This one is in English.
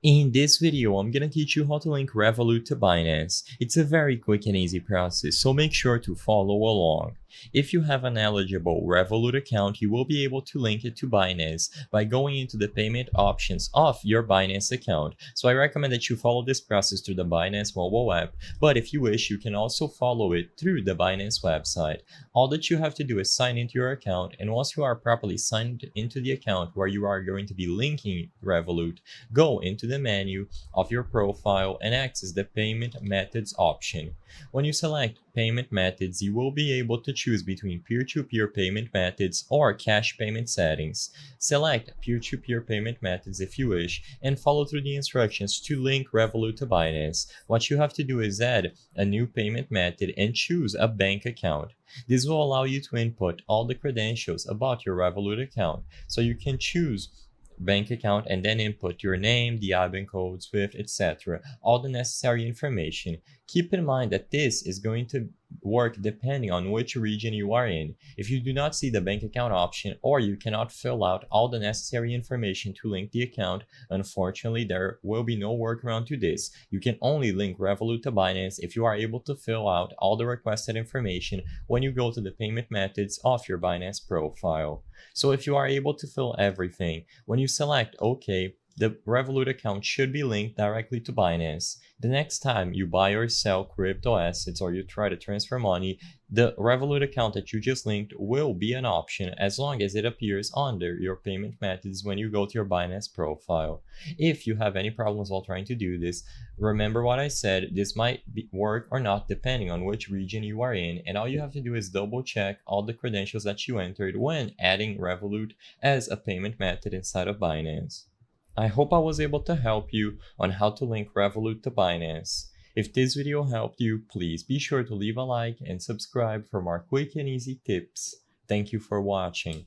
In this video, I'm gonna teach you how to link Revolut to Binance. It's a very quick and easy process, so make sure to follow along. If you have an eligible Revolut account, you will be able to link it to Binance by going into the payment options of your Binance account. So I recommend that you follow this process through the Binance mobile app, but if you wish, you can also follow it through the Binance website. All that you have to do is sign into your account, and once you are properly signed into the account where you are going to be linking Revolut, go into the menu of your profile and access the payment methods option. When you select payment methods, you will be able to choose between peer-to-peer payment methods or cash payment settings. Select peer-to-peer payment methods if you wish and follow through the instructions to link Revolut to Binance. What you have to do is add a new payment method and choose a bank account. This will allow you to input all the credentials about your Revolut account, so you can choose bank account and then input your name, the IBAN code, SWIFT, etc. All the necessary information. Keep in mind that this is going to work depending on which region you are in. If you do not see the bank account option or you cannot fill out all the necessary information to link the account, unfortunately there will be no workaround to this. You can only link Revolut to Binance if you are able to fill out all the requested information when you go to the payment methods of your Binance profile. So if you are able to fill everything, when you select OK, the Revolut account should be linked directly to Binance. The next time you buy or sell crypto assets or you try to transfer money, the Revolut account that you just linked will be an option as long as it appears under your payment methods when you go to your Binance profile. If you have any problems while trying to do this, remember what I said, this might work or not depending on which region you are in, and all you have to do is double check all the credentials that you entered when adding Revolut as a payment method inside of Binance. I hope I was able to help you on how to link Revolut to Binance. If this video helped you, please be sure to leave a like and subscribe for more quick and easy tips. Thank you for watching.